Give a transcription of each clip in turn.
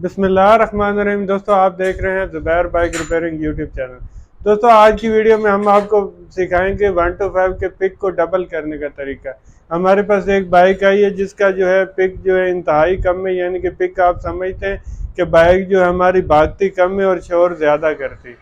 बिस्मिल्लाहिर्रहमानिर्रहीम। दोस्तों, आप देख रहे हैं Zubair bike repairing YouTube channel. दोस्तों, आज की वीडियो में हम आपको सिखाएंगे 125 के पिक को डबल करने का तरीका। हमारे पास एक बाइक आई है जिसका जो है पिक जो है इंतहाई कम है, यानी कि पिक आप समझते हैं कि बाइक जो है हमारी भागती कम है और शोर ज़्यादा करती।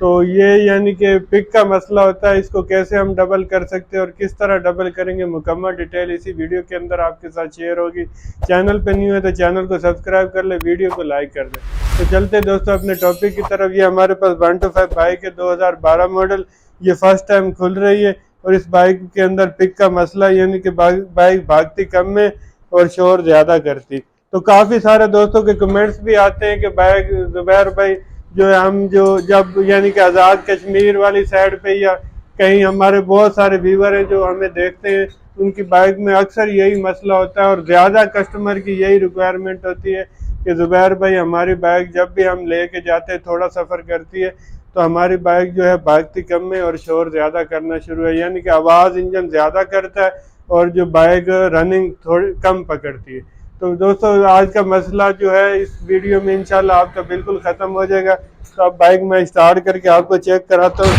तो ये यानी कि पिक का मसला होता है। इसको कैसे हम डबल कर सकते हैं और किस तरह डबल करेंगे, मुकम्मल डिटेल इसी वीडियो के अंदर आपके साथ शेयर होगी। चैनल पे न्यू है तो चैनल को सब्सक्राइब कर ले, वीडियो को लाइक कर दें। तो चलते हैं दोस्तों अपने टॉपिक की तरफ। ये हमारे पास 125 बाइक है, 2012 मॉडल। ये फर्स्ट टाइम खुल रही है और इस बाइक के अंदर पिक का मसला यानी कि बाइक भागती कम है और शोर ज़्यादा करती। तो काफ़ी सारे दोस्तों के कमेंट्स भी आते हैं कि बाइक ज़ुबैर भाई जो है हम जो जब यानी कि आज़ाद कश्मीर वाली साइड पे या कहीं हमारे बहुत सारे व्यूवर हैं जो हमें देखते हैं, उनकी बाइक में अक्सर यही मसला होता है और ज़्यादा कस्टमर की यही रिक्वायरमेंट होती है कि ज़ुबैर भाई हमारी बाइक जब भी हम लेके जाते हैं, थोड़ा सफ़र करती है तो हमारी बाइक जो है भागती कम है और शोर ज़्यादा करना शुरू है, यानी कि आवाज़ इंजन ज़्यादा करता है और जो बाइक रनिंग थोड़ी कम पकड़ती है। तो दोस्तों, आज का मसला जो है इस वीडियो में इंशाल्लाह आपका बिल्कुल ख़त्म हो जाएगा। तो अब बाइक मैं स्टार्ट करके आपको चेक कराता हूँ।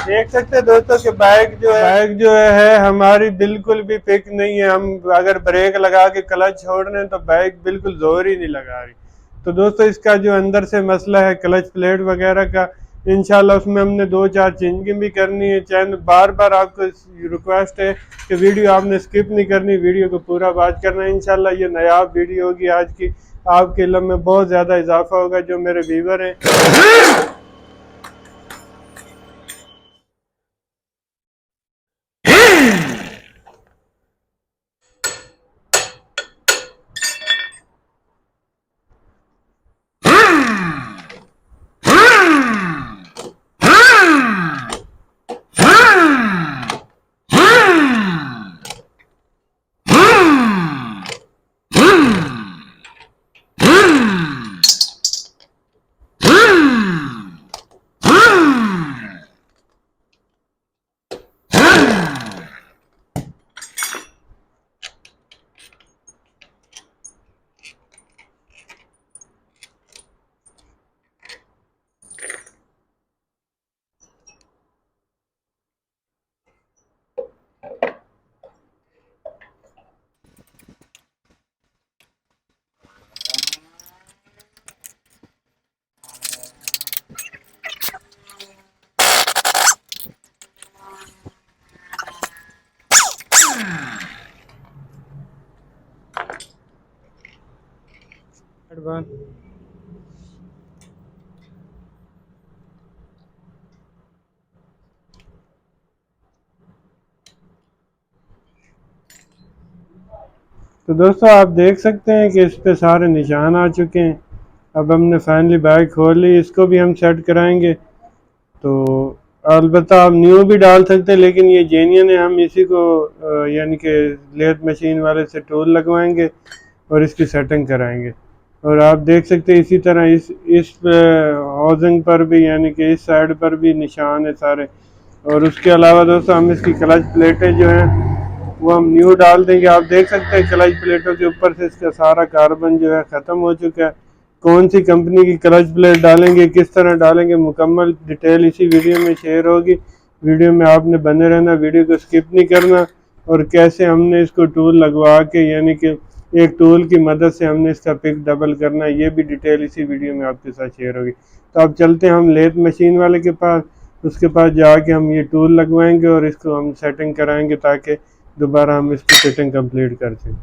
देख सकते हैं दोस्तों कि बाइक जो है हमारी बिल्कुल भी पिक नहीं है। हम अगर ब्रेक लगा के क्लच छोड़ रहे हैं तो बाइक बिल्कुल जोर ही नहीं लगा रही। तो दोस्तों, इसका जो अंदर से मसला है क्लच प्लेट वगैरह का, इंशाल्लाह उसमें हमने 2-4 चेंजिंग भी करनी है। चैनल बार बार आपको रिक्वेस्ट है कि वीडियो आपने स्किप नहीं करनी, वीडियो को पूरा वॉच करना है। इंशाल्लाह ये नायाब वीडियो होगी आज की, आपके इल्म में बहुत ज़्यादा इजाफा होगा जो मेरे व्यूवर हैं। तो दोस्तों, आप देख सकते हैं कि इस पे सारे निशान आ चुके हैं। अब हमने फाइनली बाइक खोल ली, इसको भी हम सेट कराएंगे। तो अलबत्ता आप न्यू भी डाल सकते हैं, लेकिन ये जेन्युइन है। हम इसी को यानी कि लेथ मशीन वाले से टूल लगवाएंगे और इसकी सेटिंग कराएंगे। और आप देख सकते हैं इसी तरह इस हाउसिंग पर भी यानी कि इस साइड पर भी निशान है सारे। और उसके अलावा दोस्तों, हम इसकी क्लच प्लेटें जो हैं वो हम न्यू डाल देंगे। आप देख सकते हैं क्लच प्लेटों के ऊपर से इसका सारा कार्बन जो है ख़त्म हो चुका है। कौन सी कंपनी की क्लच प्लेट डालेंगे, किस तरह डालेंगे, मुकम्मल डिटेल इसी वीडियो में शेयर होगी। वीडियो में आपने बने रहना, वीडियो को स्किप नहीं करना। और कैसे हमने इसको टूल लगवा के यानी कि एक टूल की मदद से हमने इसका पिक डबल करना है, ये भी डिटेल इसी वीडियो में आपके साथ शेयर होगी। तो अब चलते हैं हम लेथ मशीन वाले के पास, उसके पास जाके हम ये टूल लगवाएंगे और इसको हम सेटिंग कराएंगे ताकि दोबारा हम इसकी सेटिंग कंप्लीट कर सकें।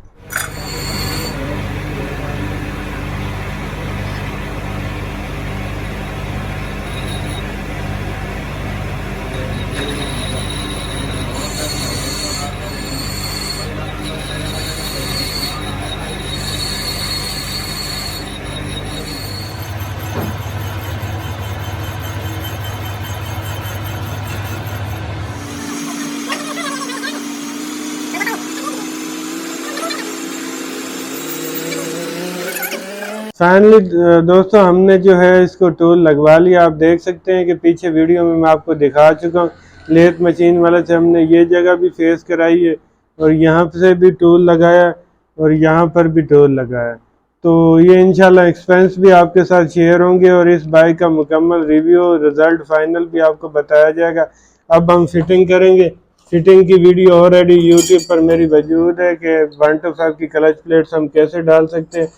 फाइनली दोस्तों, हमने जो है इसको टूल लगवा लिया। आप देख सकते हैं कि पीछे वीडियो में मैं आपको दिखा चुका हूँ लेथ मशीन वाले से हमने ये जगह भी फेस कराई है और यहाँ से भी टूल लगाया और यहाँ पर भी टूल लगाया। तो ये इंशाल्लाह एक्सपेंस भी आपके साथ शेयर होंगे और इस बाइक का मुकम्मल रिव्यू रिजल्ट फाइनल भी आपको बताया जाएगा। अब हम फिटिंग करेंगे। फिटिंग की वीडियो ऑलरेडी यूट्यूब पर मेरी मौजूद है कि 125 की क्लच प्लेट्स हम कैसे डाल सकते हैं,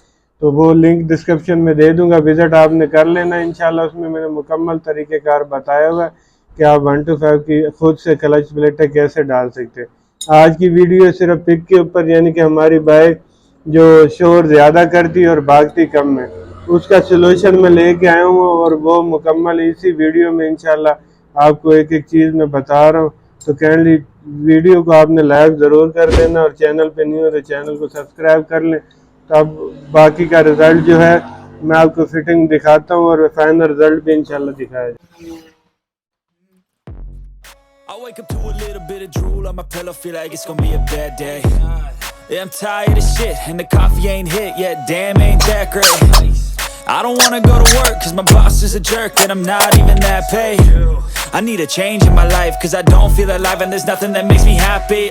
तो वो लिंक डिस्क्रिप्शन में दे दूंगा, विजिट आपने कर लेना इंशाल्लाह। उसमें मैंने मुकम्मल तरीक़ेकार बताया हुआ है कि आप 125 की खुद से क्लच प्लेटें कैसे डाल सकते हैं। आज की वीडियो सिर्फ पिक के ऊपर, यानी कि हमारी बाइक जो शोर ज़्यादा करती और भागती कम है, उसका सलूशन मैं लेके आया हूँ और वो मुकम्मल इसी वीडियो में इंशाल्लाह आपको एक एक चीज़ मैं बता रहा हूँ। तो काइंडली वीडियो को आपने लाइक ज़रूर कर देना और चैनल पे न्यू है तो चैनल को सब्सक्राइब कर लें। तो अब बाकी का रिज़ल्ट जो है मैं आपको फिटिंग दिखाता हूँ और फाइनल रिज़ल्ट भी इंशाल्लाह दिखाया जाए। I wake up to a little bit of drool on my pillow, feel like it's gonna be a bad day. Yeah, I'm tired of shit, and the coffee ain't hit yet, damn ain't that great. I don't wanna go to work, cause my boss is a jerk, and I'm not even that paid. I need a change in my life, cause I don't feel alive, and there's nothing that makes me happy.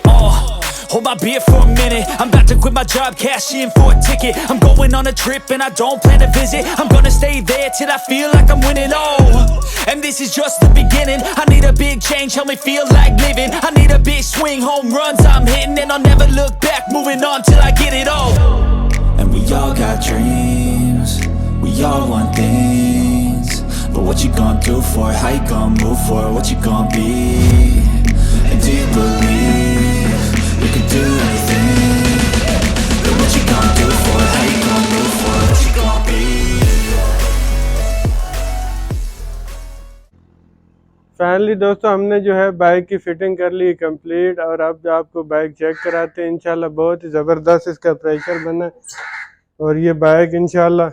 Hold my beer for a minute, I'm about to quit my job, cash in for a ticket. I'm going on a trip and I don't plan to visit. I'm gonna stay there till I feel like I'm winning, and this is just the beginning. I need a big change, help me feel like living. I need a big swing, home runs I'm hitting, and I'll never look back, moving on till I get it all. And we all got dreams, we all want things, but what you gonna do for it? How you gonna move for it? What you gonna be? And do you believe you can do anything? But what you gonna do for it? How you gonna move for it? What you gonna be? Finally दोस्तों हमने जो है bike की fitting कर ली complete और अब आपको bike check कराते हैं। इंशाल्लाह बहुत ही ज़बरदस्त इसका प्रेशर बना है और ये बाइक इंशाल्लाह,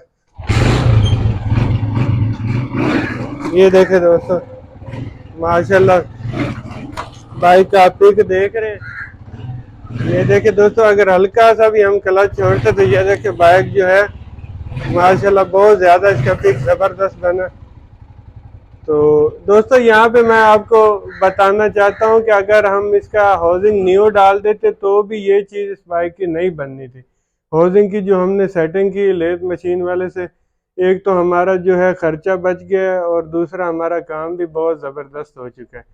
ये देखें दोस्तों माशाल्लाह बाइक का आप पिक देख रहे हैं। ये देखें दोस्तों, अगर हल्का सा भी हम क्लच छोड़ते तो ये देखें बाइक जो है माशाल्लाह बहुत ज़्यादा इसका पिक ज़बरदस्त बना। तो दोस्तों यहाँ पे मैं आपको बताना चाहता हूँ कि अगर हम इसका हाउसिंग न्यू डाल देते तो भी ये चीज़ इस बाइक की नहीं बननी थी। हाउसिंग की जो हमने सेटिंग की लेथ मशीन वाले से, एक तो हमारा जो है ख़र्चा बच गया और दूसरा हमारा काम भी बहुत ज़बरदस्त हो चुका है।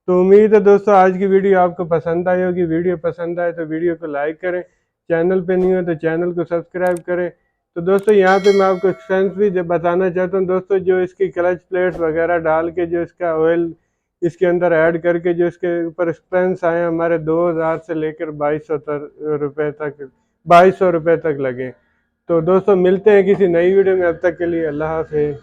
तो उम्मीद है दोस्तों आज की वीडियो आपको पसंद आई होगी। वीडियो पसंद आए तो वीडियो को लाइक करें, चैनल पे न्यू है तो चैनल को सब्सक्राइब करें। तो दोस्तों यहाँ पे मैं आपको एक्सपेंस भी बताना चाहता हूँ दोस्तों, जो इसकी क्लच प्लेट्स वगैरह डाल के जो इसका ऑयल इसके अंदर ऐड करके जो इसके ऊपर एक्सपेंस आए हमारे 2000 से लेकर 2200 रुपये तक लगे। तो दोस्तों मिलते हैं किसी नई वीडियो में, अब तक के लिए अल्लाह हाफिज़।